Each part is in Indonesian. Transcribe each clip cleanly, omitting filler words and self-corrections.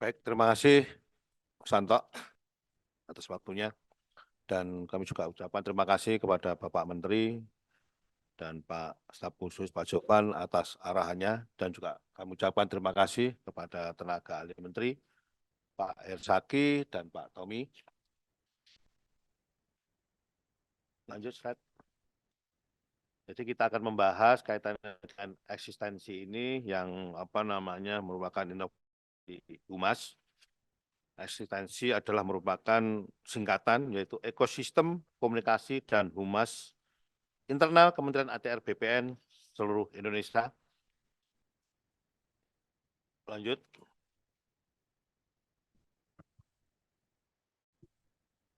Baik, terima kasih Santo atas waktunya. Dan kami juga ucapkan terima kasih kepada Bapak Menteri dan Pak Staf Khusus Pak Jopan atas arahannya. Dan juga kami ucapkan terima kasih kepada tenaga ahli Menteri, Pak Hersaki dan Pak Tommy. Lanjut slide. Jadi kita akan membahas kaitannya dengan eksistensi ini yang merupakan inovasi humas. Eksistensi adalah merupakan singkatan yaitu ekosistem komunikasi dan humas internal Kementerian ATR BPN seluruh Indonesia. Lanjut.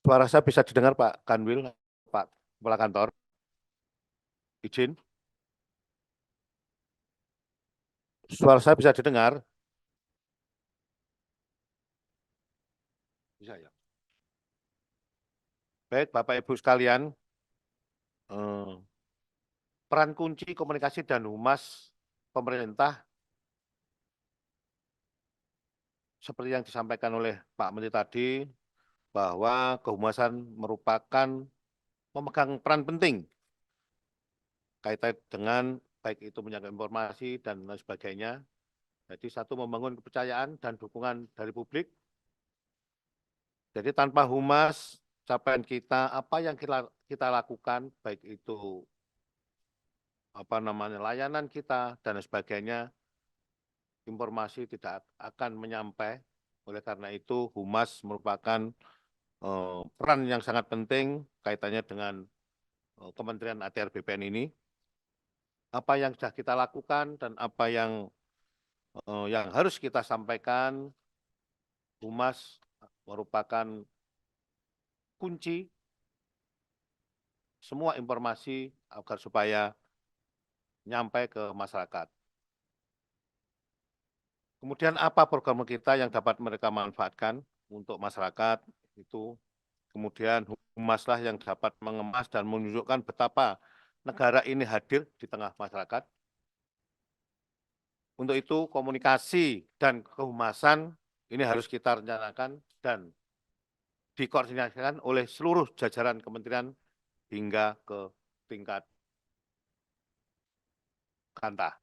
Suara saya bisa didengar Pak Kanwil, Pak Kepala Kantor. Izin. Suara saya bisa didengar? Bisa ya. Baik, Bapak Ibu sekalian, peran kunci komunikasi dan humas pemerintah seperti yang disampaikan oleh Pak Menteri tadi, bahwa kehumasan merupakan memegang peran penting kaitan dengan baik itu menyangkut informasi dan lain sebagainya. Jadi satu, membangun kepercayaan dan dukungan dari publik. Jadi tanpa humas, capaian kita, apa yang kita lakukan, baik itu layanan kita dan sebagainya, informasi tidak akan menyampai. Oleh karena itu, humas merupakan peran yang sangat penting kaitannya dengan Kementerian ATR BPN ini. Apa yang sudah kita lakukan dan apa yang harus kita sampaikan, humas merupakan kunci semua informasi agar supaya nyampe ke masyarakat. Kemudian apa program kita yang dapat mereka manfaatkan untuk masyarakat itu. Kemudian humaslah yang dapat mengemas dan menunjukkan betapa negara ini hadir di tengah masyarakat. Untuk itu komunikasi dan kehumasan ini harus kita rencanakan dan dikoordinasikan oleh seluruh jajaran kementerian hingga ke tingkat kanta.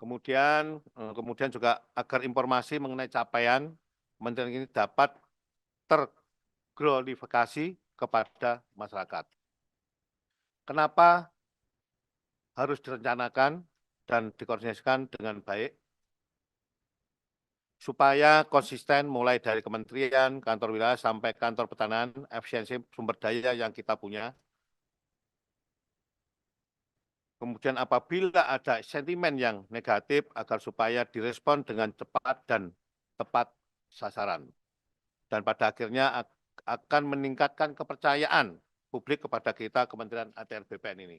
Kemudian juga agar informasi mengenai capaian kementerian ini dapat terglorifikasi kepada masyarakat. Kenapa harus direncanakan dan dikoordinasikan dengan baik? Supaya konsisten mulai dari kementerian, kantor wilayah, sampai kantor pertanahan, efisiensi sumber daya yang kita punya. Kemudian apabila ada sentimen yang negatif, agar supaya direspon dengan cepat dan tepat sasaran. Dan pada akhirnya akan meningkatkan kepercayaan publik kepada kita, Kementerian ATR BPN ini.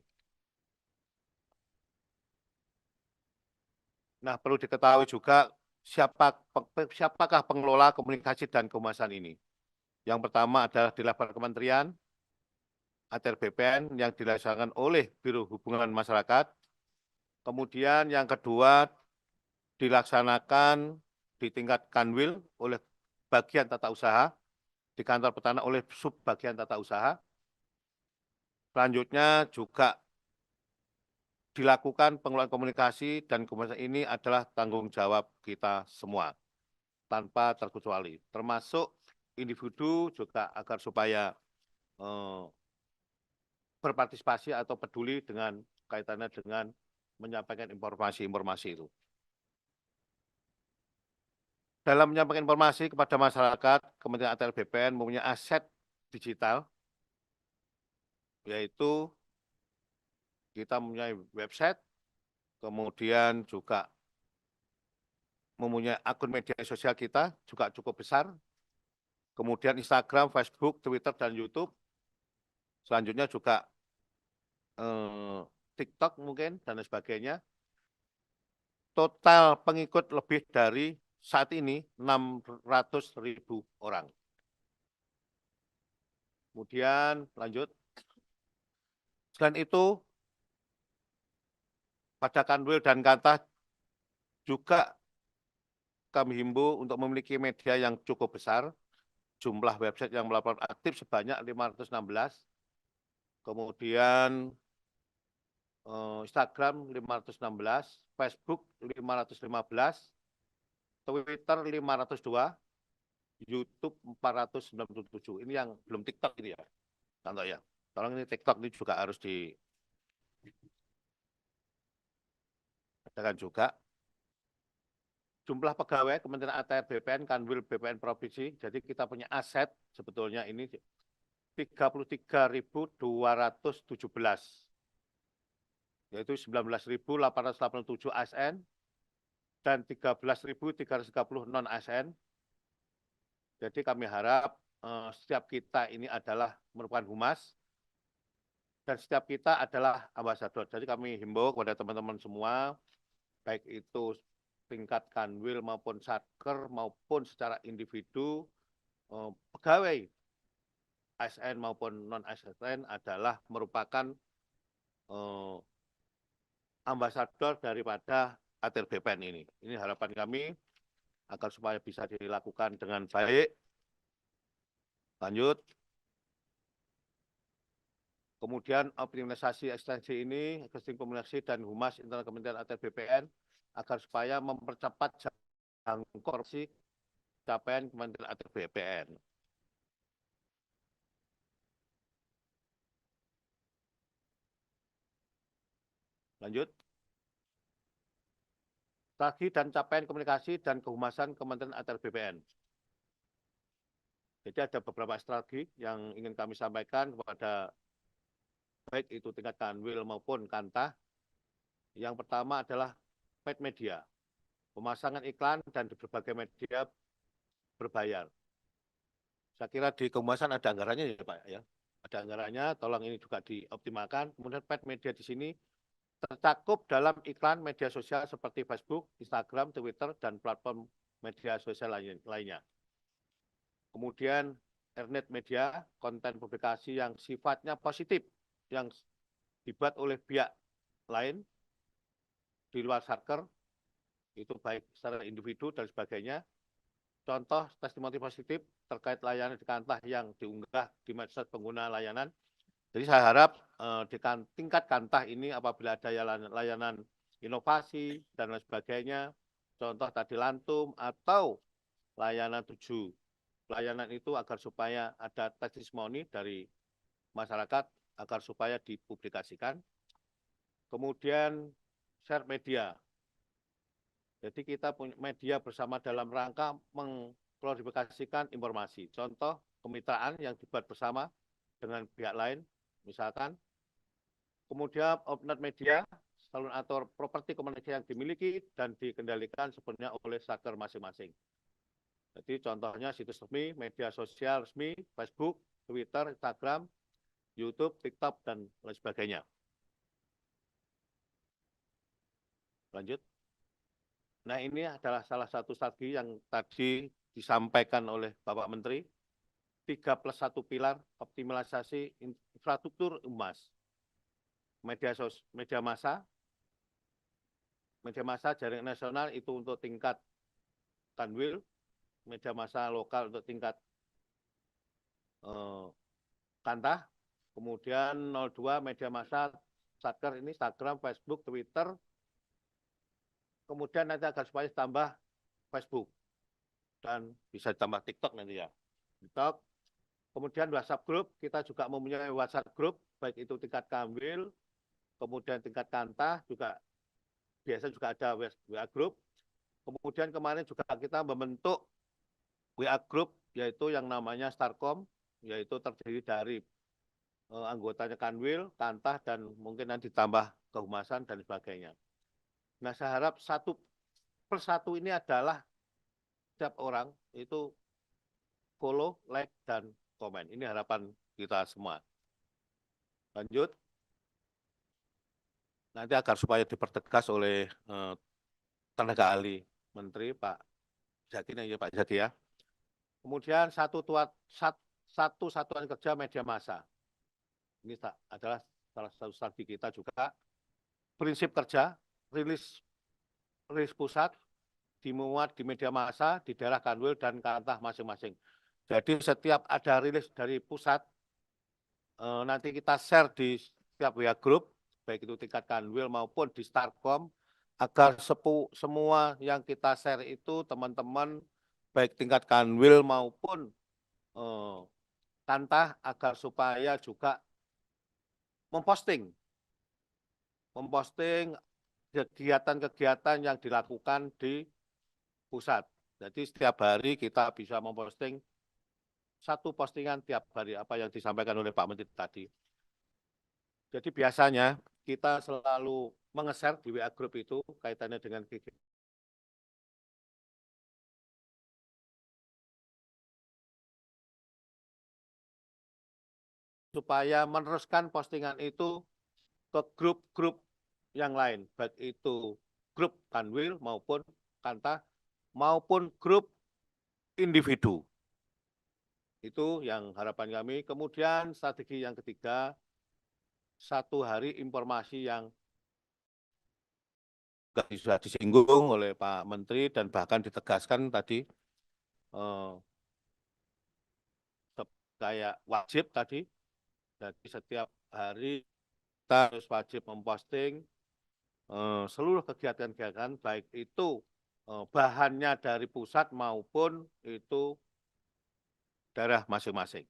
Nah, perlu diketahui juga siapakah pengelola komunikasi dan kehumasan ini. Yang pertama adalah di level kementerian, ATR BPN yang dilaksanakan oleh Biro Hubungan Masyarakat. Kemudian yang kedua dilaksanakan di tingkat Kanwil oleh bagian tata usaha, di kantor pertanahan oleh subbagian tata usaha. Selanjutnya juga dilakukan pengelolaan komunikasi dan komunikasi ini adalah tanggung jawab kita semua, tanpa terkecuali, termasuk individu juga agar supaya berpartisipasi atau peduli dengan kaitannya dengan menyampaikan informasi-informasi itu. Dalam menyampaikan informasi kepada masyarakat, Kementerian ATR BPN mempunyai aset digital, yaitu kita mempunyai website, kemudian juga mempunyai akun media sosial kita juga cukup besar, kemudian Instagram, Facebook, Twitter, dan YouTube. Selanjutnya juga TikTok mungkin, dan sebagainya. Total pengikut lebih dari saat ini 600.000 orang. Kemudian lanjut. Selain itu, pada Kanwil dan Kanta juga kami himbau untuk memiliki media yang cukup besar, jumlah website yang melaporkan aktif sebanyak 516, kemudian Instagram 516, Facebook 515, Twitter 502, YouTube 497. Ini yang belum TikTok ini ya, contoh ya. Tolong ini TikTok ini juga harus diadakan juga. Jumlah pegawai Kementerian ATR BPN, Kanwil BPN Provinsi, jadi kita punya aset sebetulnya ini 33.217, yaitu 19.887 ASN dan 13.330 non-ASN. Jadi kami harap setiap kita ini adalah merupakan humas dan setiap kita adalah ambasador. Jadi kami himbau kepada teman-teman semua, baik itu tingkat kanwil maupun satker maupun secara individu, pegawai ASN maupun non-ASN adalah merupakan ambasador daripada ATR BPN ini. Ini harapan kami agar supaya bisa dilakukan dengan baik. Lanjut. Kemudian optimalisasi ekstensi ini, ekstensi komunikasi dan humas internal Kementerian ATR BPN agar supaya mempercepat jangkauan capaian Kementerian ATR BPN. Lanjut. Strategi dan capaian komunikasi dan kehumasan Kementerian ATR BPN. Jadi ada beberapa strategi yang ingin kami sampaikan kepada baik itu tingkat kanwil maupun kantah. Yang pertama adalah paid media, pemasangan iklan dan di berbagai media berbayar. Saya kira di kehumasan ada anggarannya ya Pak ya. Ada anggarannya, tolong ini juga dioptimalkan. Kemudian paid media di sini tercakup dalam iklan media sosial seperti Facebook, Instagram, Twitter, dan platform media sosial lainnya. Kemudian internet media, konten publikasi yang sifatnya positif, yang dibuat oleh pihak lain di luar satker, itu baik secara individu dan sebagainya. Contoh testimoni positif terkait layanan di kantah yang diunggah di medsos pengguna layanan. Jadi saya harap di tingkat kantah ini apabila ada layanan inovasi dan lain sebagainya, contoh tadi lantum atau layanan layanan itu agar supaya ada testimoni dari masyarakat agar supaya dipublikasikan. Kemudian share media. Jadi kita punya media bersama dalam rangka mengklarifikasikan informasi. Contoh kemitraan yang dibuat bersama dengan pihak lain, misalkan. Kemudian open media, salon atau properti komunikasi yang dimiliki dan dikendalikan sepenuhnya oleh satker masing-masing. Jadi contohnya situs resmi, media sosial resmi, Facebook, Twitter, Instagram, YouTube, TikTok, dan lain sebagainya. Lanjut. Nah ini adalah salah satu strategi yang tadi disampaikan oleh Bapak Menteri, 3+1 pilar optimalisasi infrastruktur humas. Media massa jaringan nasional itu untuk tingkat kanwil, media massa lokal untuk tingkat kantah, kemudian 02 media massa satker ini Instagram, Facebook, Twitter, kemudian nanti agar supaya tambah Facebook dan bisa tambah TikTok nanti ya. TikTok. Kemudian WhatsApp group, kita juga mempunyai WhatsApp group, baik itu tingkat kanwil, kemudian tingkat kantah juga biasa juga ada WA group. Kemudian kemarin juga kita membentuk WA group yaitu yang namanya Starcom, yaitu terdiri dari anggotanya kanwil, kantah, dan mungkin nanti ditambah kehumasan dan sebagainya. Nah, saya harap satu persatu ini adalah setiap orang itu follow, like, dan komen. Ini harapan kita semua. Lanjut. Nanti agar supaya dipertegas oleh tenaga ahli Menteri Pak Zaki ya Pak Zaki ya. Kemudian satu satuan kerja media massa. Ini adalah salah satu strategi kita juga. Prinsip kerja, rilis pusat, dimuat di media massa di daerah Kanwil dan Kantah masing-masing. Jadi setiap ada rilis dari pusat, nanti kita share di setiap WA Group, baik itu tingkat Kanwil maupun di Starkom, agar semua yang kita share itu teman-teman, baik tingkat Kanwil maupun Kantah, agar supaya juga memposting kegiatan-kegiatan yang dilakukan di pusat. Jadi setiap hari kita bisa memposting satu postingan tiap hari apa yang disampaikan oleh Pak Menteri tadi. Jadi biasanya kita selalu menge-share di WA Group itu kaitannya dengan kegiatan supaya meneruskan postingan itu ke grup-grup yang lain, baik itu grup Kanwil maupun Kantah maupun grup individu. Itu yang harapan kami. Kemudian strategi yang ketiga, satu hari informasi yang sudah disinggung oleh Pak Menteri dan bahkan ditegaskan tadi, kayak wajib tadi, jadi setiap hari kita harus wajib memposting seluruh kegiatan-kegiatan, baik itu bahannya dari pusat maupun itu daerah masing-masing.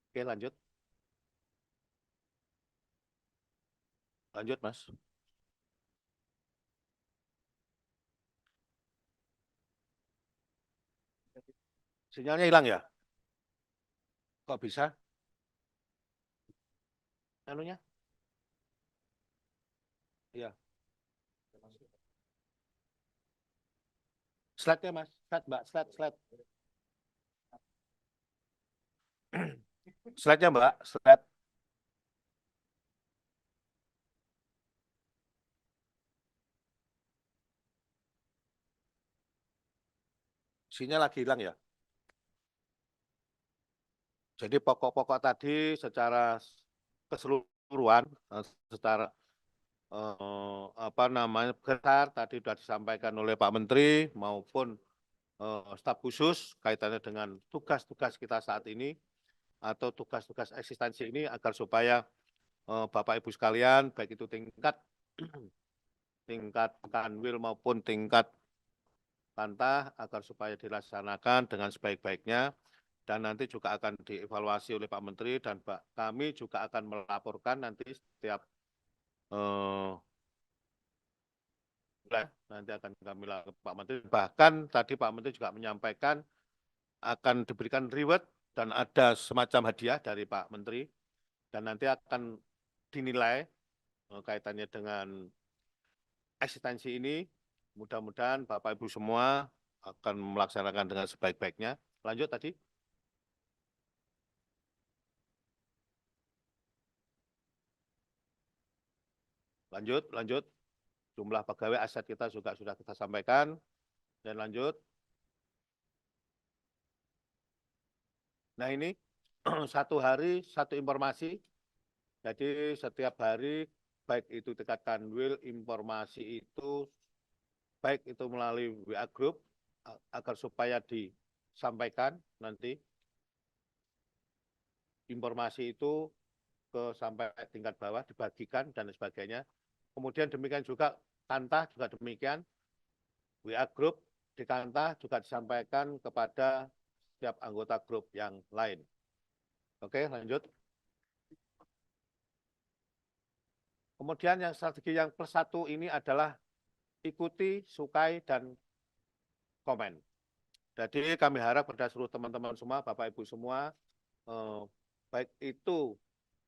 Oke, lanjut. Lanjut, Mas. Sinyalnya hilang ya? Kok bisa? Anunya? Iya. Slide-nya, Mas. Slide, Mbak. Slide. Slide-nya, Mbak. Slide. Sinyal lagi hilang ya? Jadi pokok-pokok tadi secara keseluruhan, secara apa namanya besar tadi sudah disampaikan oleh Pak Menteri maupun staf khusus kaitannya dengan tugas-tugas kita saat ini atau tugas-tugas eksistensi ini agar supaya Bapak Ibu sekalian baik itu tingkat Kanwil maupun tingkat Kantah agar supaya dilaksanakan dengan sebaik-baiknya dan nanti juga akan dievaluasi oleh Pak Menteri dan kami juga akan melaporkan nanti setiap nanti akan kami lakukan Pak Menteri. Bahkan tadi Pak Menteri juga menyampaikan akan diberikan reward dan ada semacam hadiah dari Pak Menteri dan nanti akan dinilai kaitannya dengan eksistensi ini. Mudah-mudahan Bapak Ibu semua akan melaksanakan dengan sebaik-baiknya. Lanjut tadi. Lanjut. Jumlah pegawai aset kita juga sudah kita sampaikan. Dan lanjut. Nah ini satu hari satu informasi. Jadi setiap hari baik itu tingkat Kanwil informasi itu baik itu melalui WA Group agar supaya disampaikan nanti informasi itu sampai tingkat bawah dibagikan dan sebagainya. Kemudian demikian juga Kantah juga demikian, WA Group di Kantah juga disampaikan kepada setiap anggota grup yang lain. Oke, lanjut. Kemudian yang strategi yang plus satu ini adalah ikuti, sukai, dan komen. Jadi kami harap pada seluruh teman-teman semua, Bapak Ibu semua, baik itu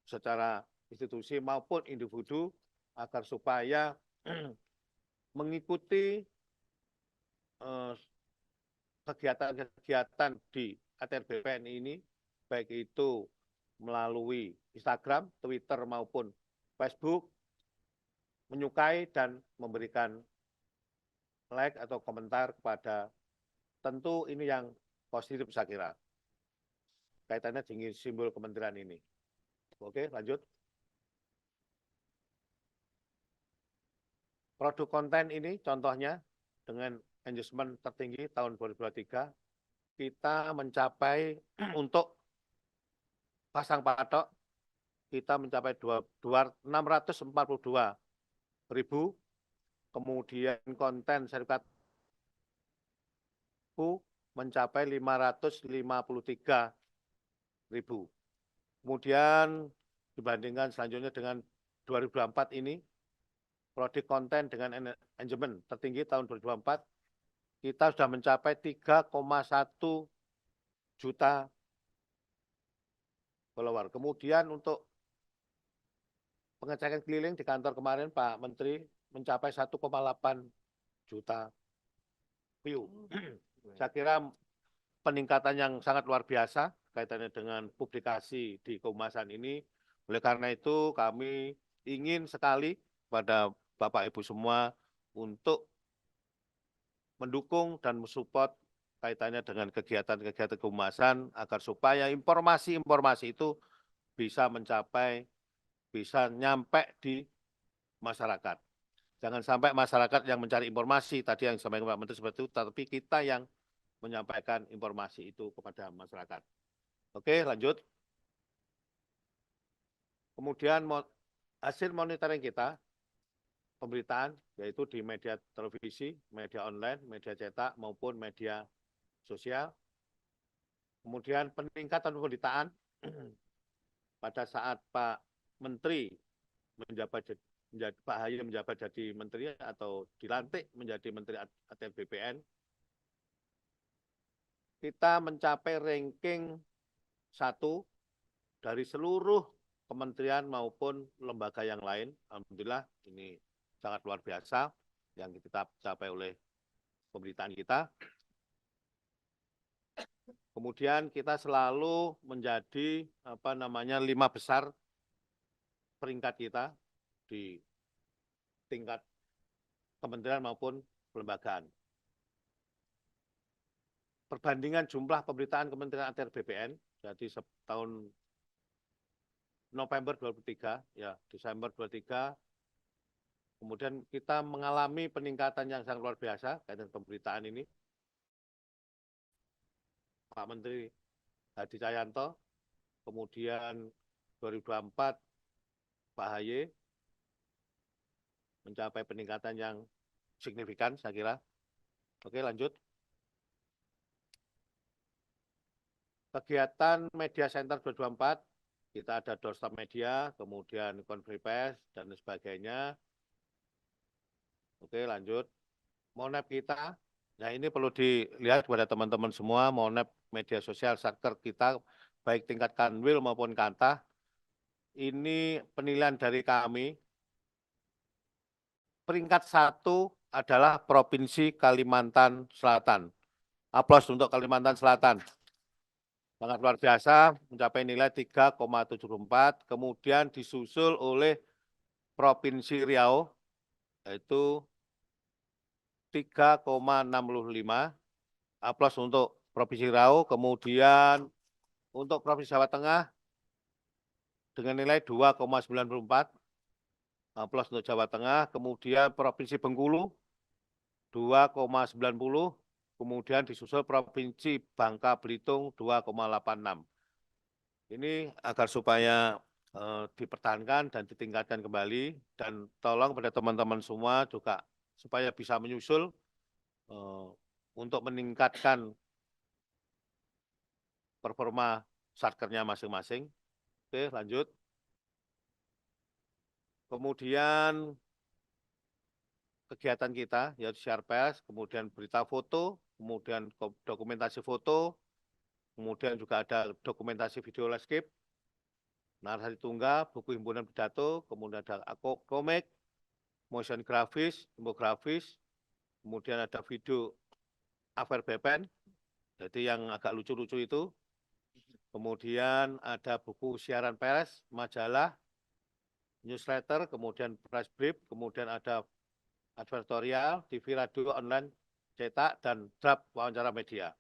secara institusi maupun individu, agar supaya mengikuti kegiatan-kegiatan di ATR BPN ini, baik itu melalui Instagram, Twitter, maupun Facebook, menyukai dan memberikan like atau komentar kepada tentu ini yang positif saya kira. Kaitannya dengan simbol kementerian ini. Oke, lanjut. Produk konten ini contohnya dengan engagement tertinggi tahun 2023, kita mencapai untuk pasang patok, kita mencapai 642.000, kemudian konten sertifikat mencapai 553.000. Kemudian dibandingkan selanjutnya dengan 2024 ini, prodi konten dengan engagement tertinggi tahun 2024, kita sudah mencapai 3,1 juta follower. Kemudian untuk pengecekan keliling di kantor kemarin Pak Menteri mencapai 1,8 juta view. Saya kira peningkatan yang sangat luar biasa kaitannya dengan publikasi di kehumasan ini. Oleh karena itu kami ingin sekali pada Bapak Ibu semua untuk mendukung dan mensupport kaitannya dengan kegiatan-kegiatan kehumasan agar supaya informasi-informasi itu bisa mencapai, bisa nyampe di masyarakat. Jangan sampai masyarakat yang mencari informasi, tadi yang disampaikan Pak Menteri seperti itu, tapi kita yang menyampaikan informasi itu kepada masyarakat. Oke, lanjut. Kemudian hasil monitoring kita, pemberitaan, yaitu di media televisi, media online, media cetak, maupun media sosial. Kemudian peningkatan pemberitaan pada saat Pak Menteri menjabat Pak Ahy menjabat jadi menteri atau dilantik menjadi menteri ATR BPN, kita mencapai ranking 1 dari seluruh kementerian maupun lembaga yang lain. Alhamdulillah ini sangat luar biasa yang kita capai oleh pemberitaan kita. Kemudian kita selalu menjadi 5 besar peringkat kita di tingkat kementerian maupun kelembagaan. Perbandingan jumlah pemberitaan Kementerian ATR BPN, jadi tahun November 2023, ya Desember 2023, kemudian kita mengalami peningkatan yang sangat luar biasa kaitan pemberitaan ini. Pak Menteri Hadi Cahyanto, kemudian 2024 Pak Ahy mencapai peningkatan yang signifikan, saya kira. Oke, lanjut. Kegiatan Media Center 2024, kita ada doorstop media, kemudian konferensi pers, dan sebagainya. Oke, lanjut. Monep kita, nah ini perlu dilihat kepada teman-teman semua, Monep media sosial satker kita, baik tingkat kanwil maupun kanta, ini penilaian dari kami, peringkat 1 adalah Provinsi Kalimantan Selatan. Aplaus untuk Kalimantan Selatan. Sangat luar biasa, mencapai nilai 3,74, kemudian disusul oleh Provinsi Riau, yaitu 3,65. Aplaus untuk Provinsi Riau, kemudian untuk Provinsi Jawa Tengah dengan nilai 2,94. Aplaus untuk Jawa Tengah, kemudian Provinsi Bengkulu 2,90, kemudian disusul Provinsi Bangka Belitung 2,86. Ini agar supaya dipertahankan dan ditingkatkan kembali, dan tolong pada teman-teman semua juga supaya bisa menyusul untuk meningkatkan performa satkernya masing-masing. Oke, lanjut. Kemudian kegiatan kita yaitu share pers, kemudian berita foto, kemudian dokumentasi foto, kemudian juga ada dokumentasi video landscape, narasi tunggal, buku himpunan pidato, kemudian ada komik, motion grafis, infografis, kemudian ada video Affair BPN, jadi yang agak lucu-lucu itu, kemudian ada buku siaran pers, majalah, newsletter, kemudian press brief, kemudian ada advertorial, TV, radio, online, cetak, dan draft wawancara media.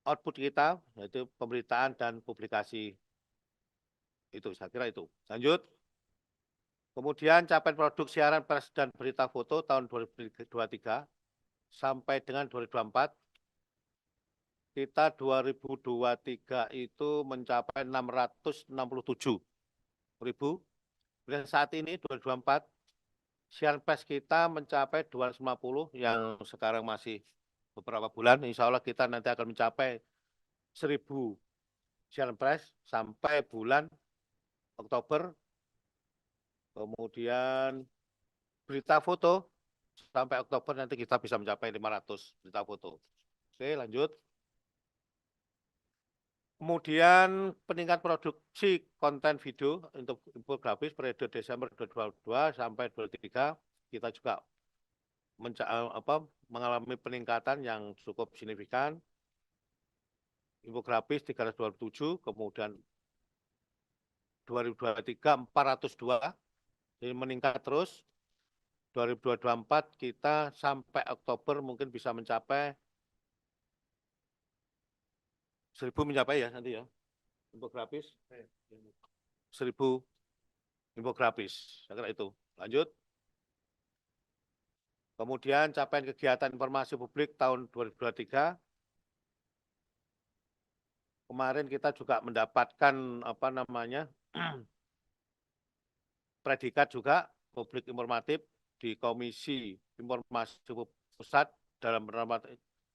Output kita yaitu pemberitaan dan publikasi itu, saya kira itu. Lanjut. Kemudian capaian produk siaran pers dan berita foto tahun 2023, sampai dengan 2024, kita 2023 itu mencapai 667.000. Dan saat ini 2024, siaran pers kita mencapai 250 yang sekarang masih beberapa bulan. Insya Allah kita nanti akan mencapai 1.000 siaran pers sampai bulan Oktober. Kemudian berita foto sampai Oktober nanti kita bisa mencapai 500 berita foto. Oke, lanjut. Kemudian peningkat produksi konten video untuk infografis periode Desember 2022 sampai 2023 kita juga mengalami peningkatan yang cukup signifikan. Infografis 327, kemudian 2023 402, jadi meningkat terus. 2024 kita sampai Oktober mungkin bisa mencapai 1.000 mencapai ya nanti ya infografis 1.000 infografis, saya kira itu. Lanjut. Kemudian capaian kegiatan informasi publik tahun 2023. Kemarin kita juga mendapatkan predikat juga publik informatif di Komisi Informasi Pusat dalam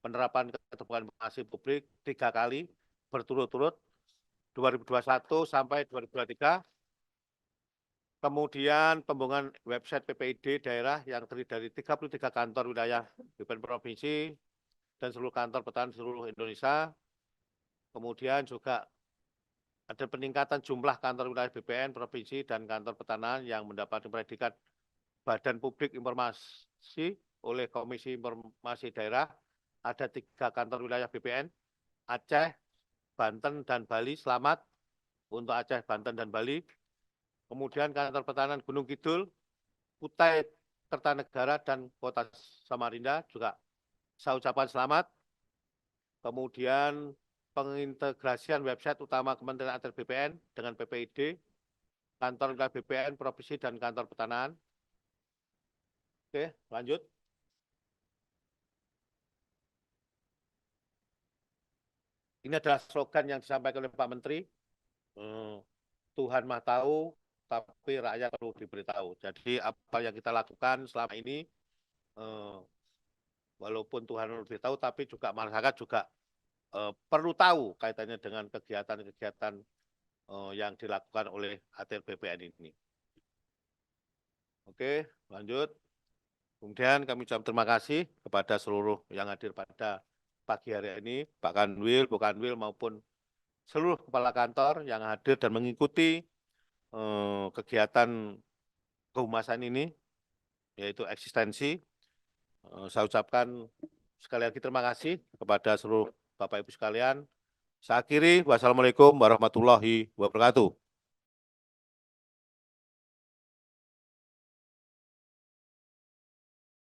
penerapan keterbukaan informasi publik 3 kali berturut-turut 2021 sampai 2023. Kemudian pembangunan website PPID daerah yang terdiri dari 33 kantor wilayah BPN Provinsi dan seluruh kantor petani seluruh Indonesia. Kemudian juga ada peningkatan jumlah kantor wilayah BPN Provinsi dan kantor pertanahan yang mendapatkan predikat Badan Publik Informasi oleh Komisi Informasi Daerah. Ada 3 kantor wilayah BPN, Aceh, Banten, dan Bali. Selamat untuk Aceh, Banten, dan Bali. Kemudian kantor pertanahan Gunung Kidul, Kutai Kertanegara, dan Kota Samarinda juga saya ucapkan selamat. Kemudian pengintegrasian website utama Kementerian Atr BPN dengan PPID, kantor wilayah BPN, Provinsi, dan kantor pertanahan. Oke, lanjut. Ini adalah slogan yang disampaikan oleh Pak Menteri. Tuhan Maha Tahu, tapi rakyat perlu diberitahu. Jadi apa yang kita lakukan selama ini, walaupun Tuhan lebih tahu, tapi juga masyarakat juga perlu tahu kaitannya dengan kegiatan-kegiatan yang dilakukan oleh Atr BPN ini. Oke, lanjut. Kemudian kami ucapkan terima kasih kepada seluruh yang hadir pada pagi hari ini, Pak Kanwil, Bu Kanwil, maupun seluruh kepala kantor yang hadir dan mengikuti kegiatan kehumasan ini, yaitu eksistensi. Saya ucapkan sekali lagi terima kasih kepada seluruh Bapak Ibu sekalian. Saya akhiri, wassalamualaikum warahmatullahi wabarakatuh.